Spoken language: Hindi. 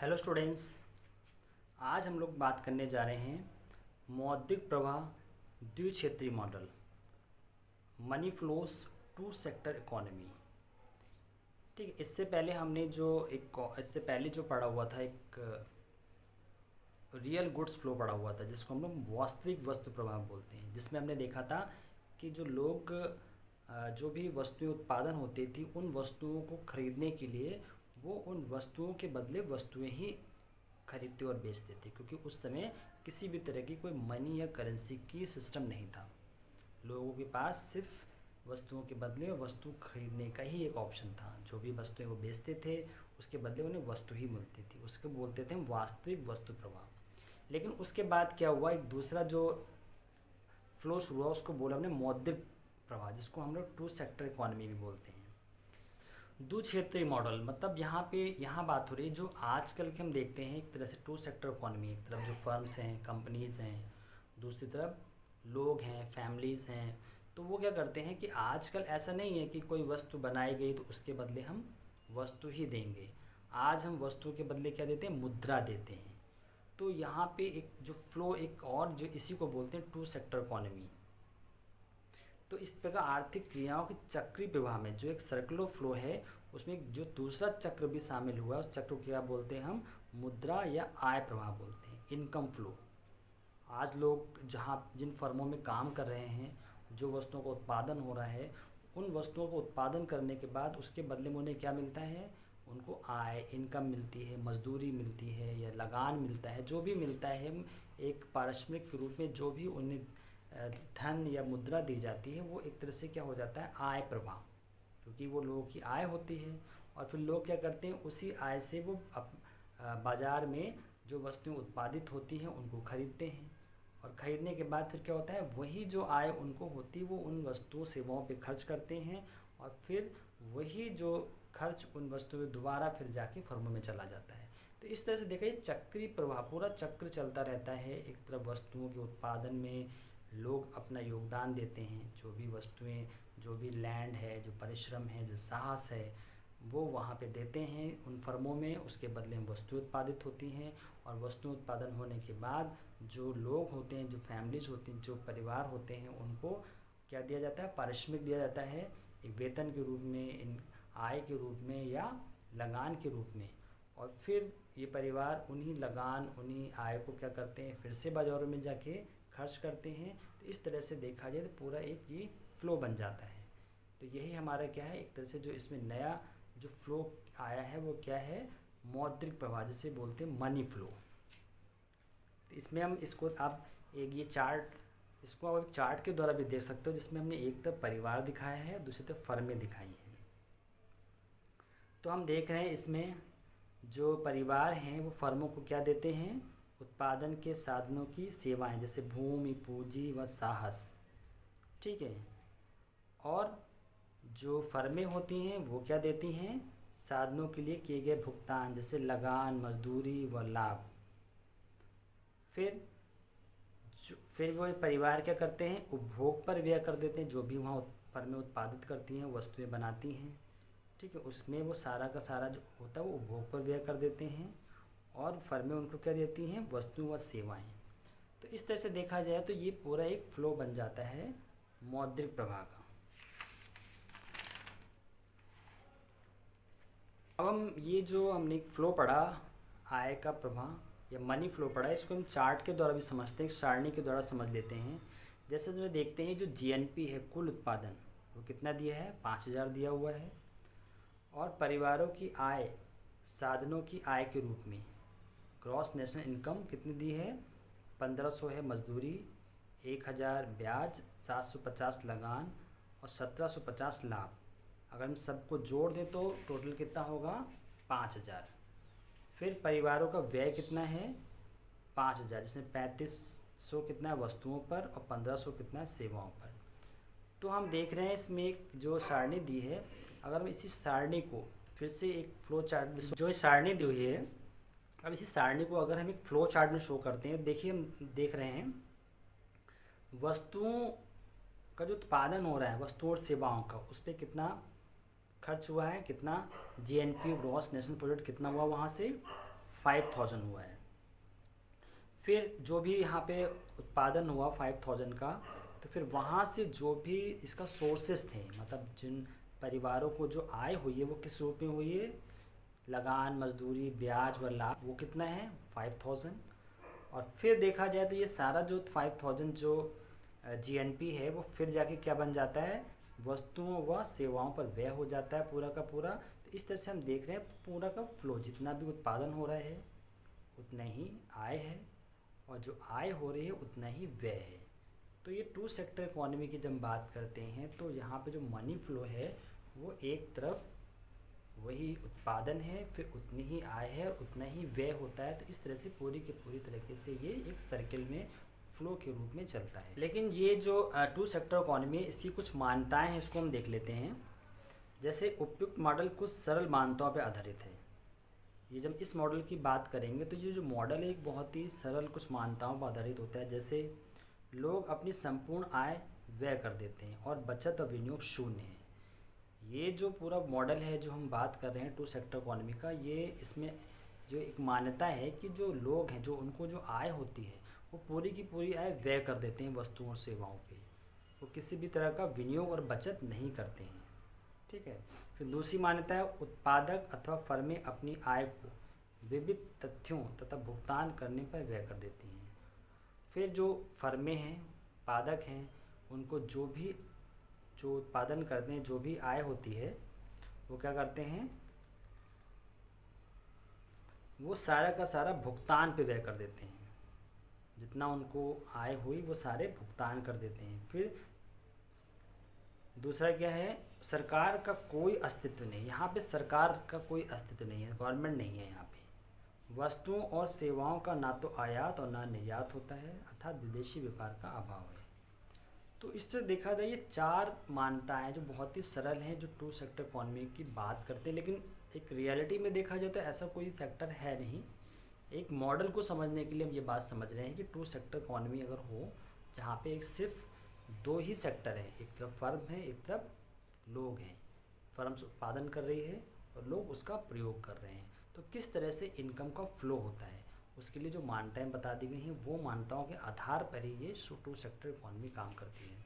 Hello students. आज हम लोग बात करने जा रहे हैं मौद्रिक प्रवाह द्विक्षेत्रीय model, money flows two sector economy. ठीक है, इससे पहले जो पढ़ा हुआ था एक रियल गुड्स फ्लो पढ़ा हुआ था, जिसको हम लोग वास्तविक वस्तु प्रवाह बोलते हैं, जिसमें हमने देखा था कि जो भी वस्तुएं उत्पादन होती थी उन वस्तुओं को खरीदने के लिए वो उन वस्तुओं के बदले वस्तुएं ही खरीदते और बेचते थे, क्योंकि उस समय किसी भी तरह की कोई मनी या करेंसी की सिस्टम नहीं था। लोगों के पास सिर्फ वस्तुओं के बदले वस्तु खरीदने का ही एक ऑप्शन था। जो भी वस्तुएं वो बेचते थे उसके बदले उन्हें वस्तु ही मिलती थी, उसको बोलते थे हम वास्तविक वस्तु प्रवाह। लेकिन उसके बाद क्या हुआ, एक दूसरा जो फ्लो शुरू हुआ उसको बोला हमने मौद्रिक प्रवाह, जिसको हम लोग टू सेक्टर इकोनॉमी भी बोलते हैं। दो क्षेत्रीय मॉडल मतलब यहाँ बात हो रही है जो आजकल के हम देखते हैं, एक तरह से टू सेक्टर इकोनॉमी। एक तरफ जो फर्म्स हैं, कंपनीज़ हैं, दूसरी तरफ लोग हैं, फैमिलीज़ हैं। तो वो क्या करते हैं कि आजकल ऐसा नहीं है कि कोई वस्तु बनाई गई तो उसके बदले हम वस्तु ही देंगे। आज हम वस्तु के बदले क्या देते हैं, मुद्रा देते हैं। तो यहाँ पे एक जो फ्लो एक और जो इसी को बोलते हैं टू सेक्टर इकोनॉमी। तो इस प्रकार आर्थिक क्रियाओं के चक्रीय प्रवाह में जो एक सर्कुलर फ्लो है उसमें जो दूसरा चक्र भी शामिल हुआ है, उस चक्र को क्या बोलते हैं हम, मुद्रा या आय प्रवाह बोलते हैं, इनकम फ्लो। आज लोग जहाँ जिन फर्मों में काम कर रहे हैं, जो वस्तुओं का उत्पादन हो रहा है, उन वस्तुओं को उत्पादन करने के बाद उसके बदले में उन्हें क्या मिलता है, उनको आय इनकम मिलती है, मजदूरी मिलती है या लगान मिलता है। जो भी मिलता है एक पारिश्रमिक के रूप में, जो भी उन्हें धन या मुद्रा दी जाती है, वो एक तरह से क्या हो जाता है, आय प्रवाह, क्योंकि वो लोगों की आय होती है। और फिर लोग क्या करते हैं, उसी आय से वो बाज़ार में जो वस्तुएं उत्पादित होती हैं उनको खरीदते हैं, और ख़रीदने के बाद फिर क्या होता है, वही जो आय उनको होती है वो उन वस्तुओं सेवाओं पे खर्च करते हैं, और फिर वही जो खर्च उन वस्तुओं में दोबारा फिर जाके फर्मों में चला जाता है। तो इस तरह से देखा, ये चक्रीय प्रवाह, पूरा चक्र चलता रहता है। एक तरफ वस्तुओं के उत्पादन में लोग अपना योगदान देते हैं, जो भी वस्तुएं, जो भी लैंड है, जो परिश्रम है, जो साहस है, वो वहाँ पे देते हैं उन फर्मों में। उसके बदले में वस्तु उत्पादित होती हैं, और वस्तु उत्पादन होने के बाद जो लोग होते हैं, जो फैमिलीज होती हैं, जो परिवार होते हैं, उनको क्या दिया जाता है, पारिश्रमिक दिया जाता है, एक वेतन के रूप में, इन आय के रूप में या लगान के रूप में। और फिर ये परिवार उन्हीं लगान, उन्हीं आय को क्या करते हैं, फिर से बाज़ारों में जाके खर्च करते हैं। तो इस तरह से देखा जाए तो पूरा एक ये फ्लो बन जाता है। तो यही हमारा क्या है, एक तरह से जो इसमें नया जो फ्लो आया है वो क्या है, मौद्रिक प्रवाह, जिसे बोलते हैं मनी फ्लो। तो इसमें हम इसको आप एक ये चार्ट, इसको आप एक चार्ट के द्वारा भी देख सकते हो, जिसमें हमने एक तरफ परिवार दिखाया है, दूसरी तरफ फर्में दिखाई हैं। तो हम देख रहे हैं इसमें जो परिवार हैं वो फर्मों को क्या देते हैं, उत्पादन के साधनों की सेवाएं, जैसे भूमि, पूंजी व साहस। ठीक है। और जो फर्में होती हैं वो क्या देती हैं, साधनों के लिए किए गए भुगतान, जैसे लगान, मजदूरी व लाभ। फिर वो परिवार क्या करते हैं, उपभोग पर व्यय कर देते हैं। जो भी वहाँ फर्में उत्पादित करती हैं, वस्तुएं बनाती हैं, ठीक है, उसमें वो सारा का सारा जो होता है वो उपभोग पर व्यय कर देते हैं, और फर्में उनको क्या देती हैं, वस्तु व सेवाएं। तो इस तरह से देखा जाए तो ये पूरा एक फ्लो बन जाता है मौद्रिक प्रवाह का। अब हम ये जो हमने एक फ्लो पढ़ा, आय का प्रवाह या मनी फ्लो पढ़ा, इसको हम चार्ट के द्वारा भी समझते हैं, सारणी के द्वारा समझ लेते हैं। जैसे जो देखते हैं, जो जीएनपी है, कुल उत्पादन, वो कितना दिया है, 5000 दिया हुआ है। और परिवारों की आय साधनों की आय के रूप में ग्रॉस नेशनल इनकम कितनी दी है, 1500 है मजदूरी, 1000 ब्याज, 750 लगान और 1750 लाभ। अगर हम सबको जोड़ दें तो टोटल कितना होगा, 5000। फिर परिवारों का व्यय कितना है, 5000, जिसमें 3500 कितना है वस्तुओं पर और 1500 कितना है सेवाओं पर। तो हम देख रहे हैं इसमें एक जो सारणी दी है, अगर हम इसी सारणी को फिर से एक फ्लो चार्ट में जो सारणी दी हुई है, अब इसी सारणी को अगर हम एक फ्लो चार्ट में शो करते हैं, देखिए हम देख रहे हैं वस्तुओं का जो उत्पादन हो रहा है, वस्तुओं और सेवाओं का, उस पर कितना खर्च हुआ है, कितना जीएनपी, ग्रॉस नेशनल प्रोडक्ट कितना हुआ वहाँ से 5000 हुआ है। फिर जो भी यहाँ पे उत्पादन हुआ 5000 का, तो फिर वहाँ से जो भी इसका सोर्सेस थे, मतलब जिन परिवारों को जो आय हुई है वो किस रूप में हुई है, लगान, मजदूरी, ब्याज व लाभ, वो कितना है 5000। और फिर देखा जाए तो ये सारा जो 5000 जो जीएनपी है वो फिर जाके क्या बन जाता है, वस्तुओं व सेवाओं पर व्यय हो जाता है पूरा का पूरा। तो इस तरह से हम देख रहे हैं पूरा का फ्लो, जितना भी उत्पादन हो रहा है उतना ही आय है, और जो आय हो रही है उतना ही व्यय है। तो ये टू सेक्टर इकोनॉमी की जब बात करते हैं तो यहाँ पे जो मनी फ्लो है वो एक तरफ वही उत्पादन है, फिर उतनी ही आय है और उतना ही व्यय होता है। तो इस तरह से पूरी की पूरी तरीके से ये एक सर्किल में फ्लो के रूप में चलता है। लेकिन ये जो टू सेक्टर इकोनॉमी है इसकी कुछ मान्यताएं हैं, इसको हम देख लेते हैं। जैसे उपयुक्त मॉडल कुछ सरल मान्यताओं पर आधारित है। ये जब इस मॉडल की बात करेंगे तो ये जो मॉडल है एक बहुत ही सरल कुछ मान्यताओं पर आधारित होता है। जैसे लोग अपनी संपूर्ण आय व्यय कर देते हैं और बचत और विनियोग शून्य है। ये जो पूरा मॉडल है जो हम बात कर रहे हैं टू सेक्टर इकोनॉमी का, ये इसमें जो एक मान्यता है कि जो लोग हैं जो उनको जो आय होती है वो पूरी की पूरी आय व्यय कर देते हैं वस्तुओं और सेवाओं पे, वो किसी भी तरह का विनियोग और बचत नहीं करते हैं। ठीक है। फिर दूसरी मान्यता है उत्पादक अथवा फर्में अपनी आय को विविध तथ्यों तथा भुगतान करने पर व्यय कर देती हैं। फिर जो फर्में हैं, उत्पादक हैं, उनको जो उत्पादन करते हैं, जो भी आय होती है वो क्या करते हैं, वो सारा का सारा भुगतान पे व्यय कर देते हैं। जितना उनको आय हुई वो सारे भुगतान कर देते हैं। फिर दूसरा क्या है, सरकार का कोई अस्तित्व नहीं। यहाँ पे सरकार का कोई अस्तित्व नहीं है, गवर्नमेंट नहीं है यहाँ पे। वस्तुओं और सेवाओं का ना तो आयात और ना निर्यात होता है, अर्थात विदेशी व्यापार का अभाव है। तो इस तरह देखा जाए ये चार मान्यताएं जो बहुत ही सरल हैं जो टू सेक्टर इकोनॉमी की बात करते हैं, लेकिन एक रियलिटी में देखा जाए तो ऐसा कोई सेक्टर है नहीं। एक मॉडल को समझने के लिए हम ये बात समझ रहे हैं कि टू सेक्टर इकोनॉमी अगर हो जहाँ पे एक सिर्फ दो ही सेक्टर है, एक तरफ फर्म है, एक तरफ लोग हैं। फर्म उत्पादन कर रही है और लोग उसका प्रयोग कर रहे हैं, तो किस तरह से इनकम का फ्लो होता है उसके लिए जो मान्यताएं बता दी गई हैं वो मान्यताओं के आधार पर ही ये टू सेक्टर इकोनॉमी काम करती है।